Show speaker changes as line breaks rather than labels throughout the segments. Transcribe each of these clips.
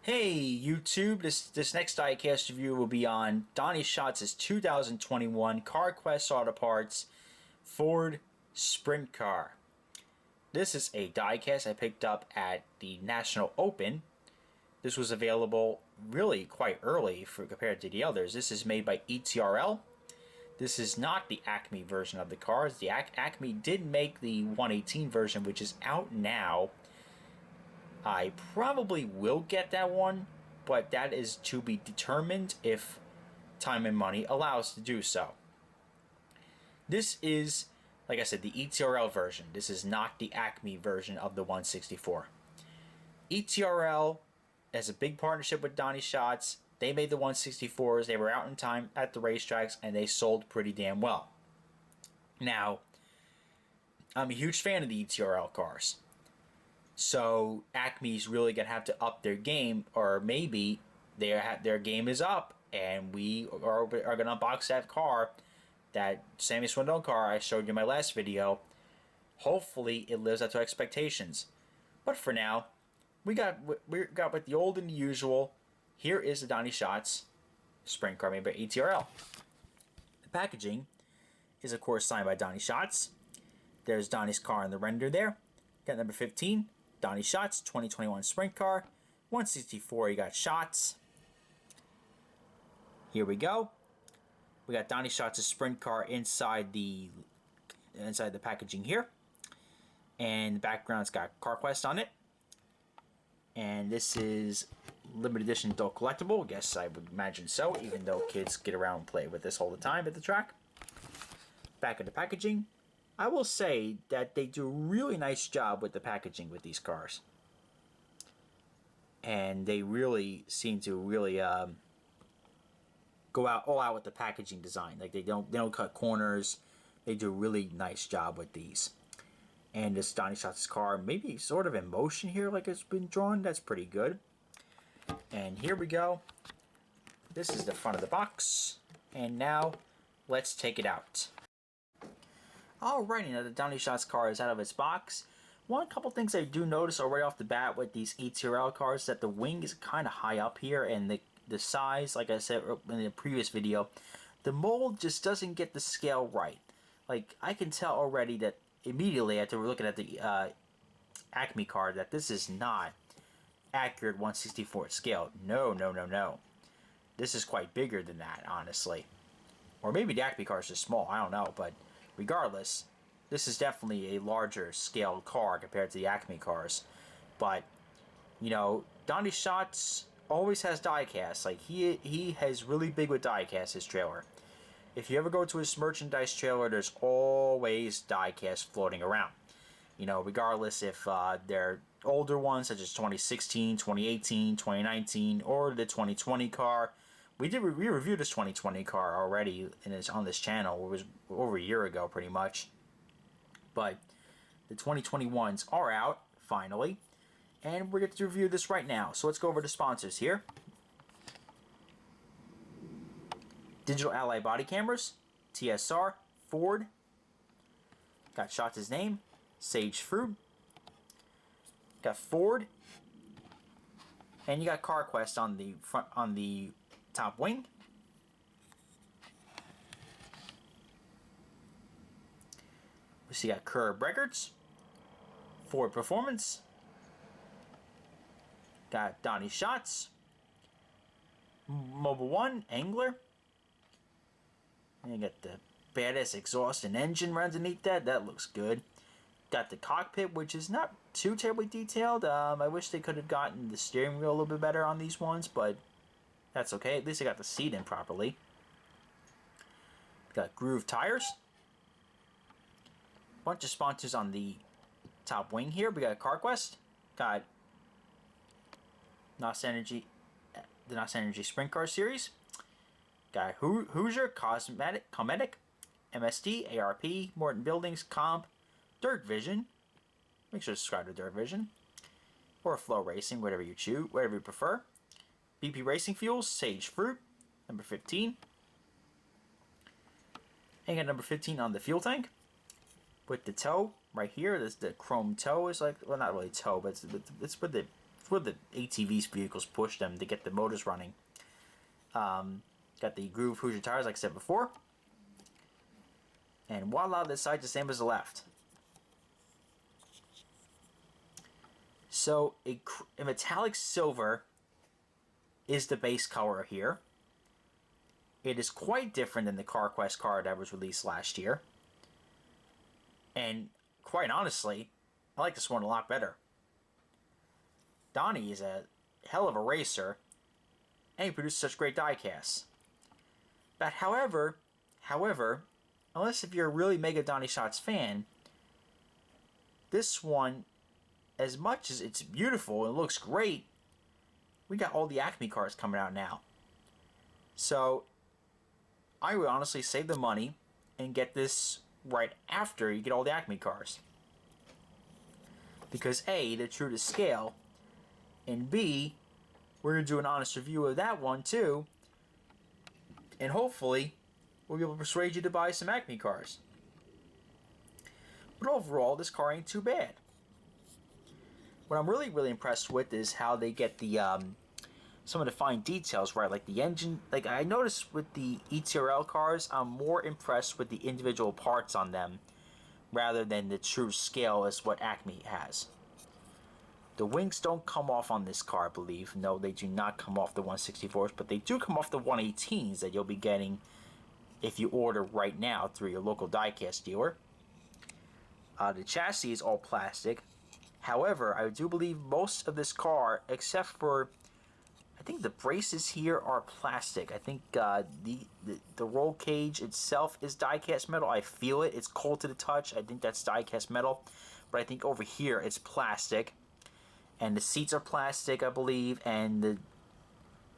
Hey YouTube, this next diecast review will be on Donny Schatz's 2021 CarQuest Auto Parts Ford Sprint Car. This is a diecast I picked up at the National Open. This was available really quite early compared to the others. This is made by ERTL. This is not the Acme version of the cars. The Acme did make the 118 version, which is out now. I probably will get that one, but that is to be determined if time and money allows to do so. This is, like I said, the ERTL version. This is not the Acme version of the 164. ERTL has a big partnership with Donny Schatz. They made the 164s. They were out in time at the racetracks, and they sold pretty damn well. Now, I'm a huge fan of the ERTL cars. So Acme's really gonna have to up their game, or maybe their game is up, and we are gonna unbox that car, that Sammy Swindell car I showed you in my last video. Hopefully, it lives up to expectations. But for now, we got with the old and the usual. Here is the Donny Schatz sprint car made by ERTL. The packaging is of course signed by Donny Schatz. There's Donny's car in the render there. Got number 15. Donny Schatz, 2021 Sprint Car. 164, you got Schatz. Here we go. We got Donny Schatz's Sprint Car inside the packaging here. And the background's got CarQuest on it. And this is limited edition adult collectible. I guess I would imagine so, even though kids get around and play with this all the time at the track. Back of the packaging. I will say that they do a really nice job with the packaging with these cars, and they really seem to really go all out with the packaging design. Like they don't cut corners. They do a really nice job with these. And this Donny Schatz's car, maybe sort of in motion here, like it's been drawn. That's pretty good. And here we go. This is the front of the box, and now let's take it out. Alrighty, now the Donny Schatz car is out of its box. One couple things I do notice already off the bat with these ERTL cars, that the wing is kind of high up here, and the size, like I said in the previous video, the mold just doesn't get the scale right. Like, I can tell already that immediately after we're looking at the Acme car that this is not accurate 1/64 scale. No. This is quite bigger than that, honestly. Or maybe the Acme car is just small, I don't know, but regardless, this is definitely a larger scale car compared to the Acme cars. But, you know, Donny Schatz always has diecast. Like, he has really big with diecast, his trailer. If you ever go to his merchandise trailer, there's always diecast floating around. You know, regardless if they're older ones, such as 2016, 2018, 2019, or the 2020 car. We reviewed this 2020 car already on this channel. It was over a year ago, pretty much. But the 2021s are out, finally. And we're going to review this right now. So let's go over the sponsors here. Digital Ally Body Cameras, TSR, Ford. Got Schatz's name, Sage Fruit. Got Ford. And you got CarQuest on the front, on the top wing. We see got Curb Records, Ford Performance, got Donny Schatz, Mobile One, Angler, and you got the badass exhaust and engine right underneath that. That looks good. Got the cockpit, which is not too terribly detailed. I wish they could have gotten the steering wheel a little bit better on these ones, but that's okay. At least they got the seat in properly. Got Groove tires. Bunch of sponsors on the top wing here. We got CarQuest. Got NOS Energy, the NOS Energy Sprint Car Series. Got Hoosier, Cometic, MSD, ARP, Morton Buildings, Comp, Dirt Vision. Make sure to subscribe to Dirt Vision. Or Flow Racing, whatever you choose, whatever you prefer. BP Racing Fuels, Sage Fruit, number 15. And got number 15 on the fuel tank. With the toe right here, this the chrome toe is like, well, not really toe, but it's with the where the ATV's vehicles push them to get the motors running. Got the groove Hoosier tires, like I said before. And voila, this side's the same as the left. So a metallic silver is the base color here. It is quite different than the CarQuest car that was released last year. And quite honestly, I like this one a lot better. Donny is a hell of a racer, and he produces such great diecasts. But however, unless if you're a really mega Donny Schatz fan, this one, as much as it's beautiful and looks great, we got all the Acme cars coming out now. So I would honestly save the money and get this right after you get all the Acme cars. Because A, they're true to scale, and B, we're going to do an honest review of that one too, and hopefully we'll be able to persuade you to buy some Acme cars. But overall, this car ain't too bad. What I'm really impressed with is how they get the some of the fine details right, like the engine. Like I noticed with the ERTL cars, I'm more impressed with the individual parts on them rather than the true scale as what Acme has. The wings don't come off on this car, I believe. No, they do not come off the 164s, but they do come off the 118s that you'll be getting if you order right now through your local diecast dealer. The chassis is all plastic. However, I do believe most of this car, except for, I think the braces here are plastic. I think the roll cage itself is diecast metal. I feel it. It's cold to the touch. I think that's diecast metal. But I think over here it's plastic. And the seats are plastic, I believe. And the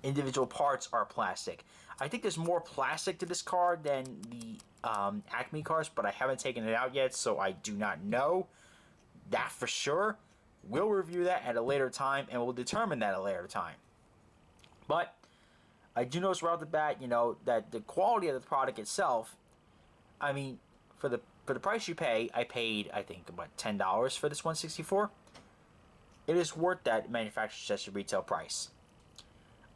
individual parts are plastic. I think there's more plastic to this car than the Acme cars, but I haven't taken it out yet, so I do not know that for sure. We'll review that at a later time, and we'll determine that at a later time. But I do notice right off the bat, you know, that the quality of the product itself, I mean, for the price you pay, I paid, I think, about $10 for this 164. It is worth that manufacturer's suggested retail price.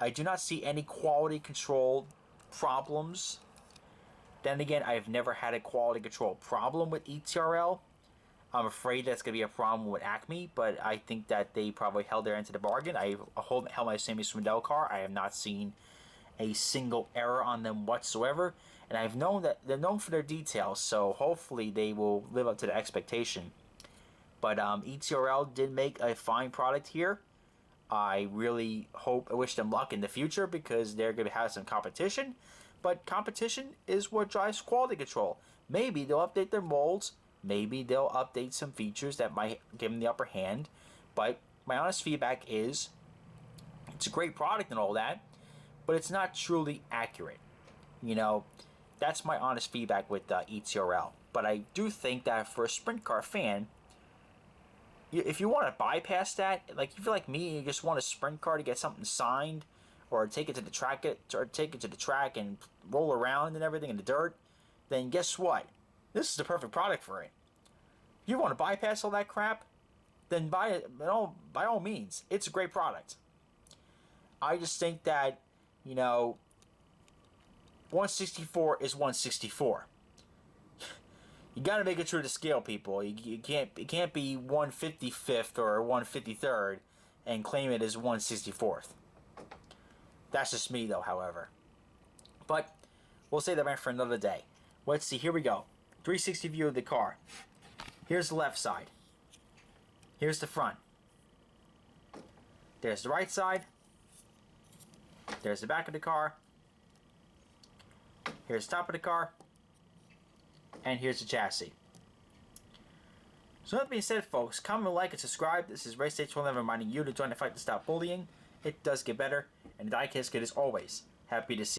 I do not see any quality control problems. Then again, I've never had a quality control problem with ERTL. I'm afraid that's going to be a problem with Acme, but I think that they probably held their end to the bargain. I held my Sammy Swindell car. I have not seen a single error on them whatsoever, and I've known that they're known for their details, so hopefully they will live up to the expectation. But ERTL did make a fine product here. I really wish them luck in the future because they're going to have some competition. But competition is what drives quality control. Maybe they'll update their molds. Maybe they'll update some features that might give them the upper hand. But my honest feedback is it's a great product and all that, but it's not truly accurate. You know, that's my honest feedback with ERTL. But I do think that for a sprint car fan, if you want to bypass that, like if you're like me and you just want a sprint car to get something signed, or take it to the track, and roll around and everything in the dirt, then guess what? This is the perfect product for it. If you want to bypass all that crap, then buy it. By all means, it's a great product. I just think that, you know, 164 is 164. You gotta make it true to scale, people. It can't be 155th or 153rd and claim it as 164th. That's just me, though, however. But we'll save that for another day. Let's see. Here we go. 360 view of the car. Here's the left side. Here's the front. There's the right side. There's the back of the car. Here's the top of the car. And here's the chassis. So that being said, folks, comment, like, and subscribe. This is Race Stage 12 reminding you to join the fight to stop bullying. It does get better, and the Diecast Kid is always happy to see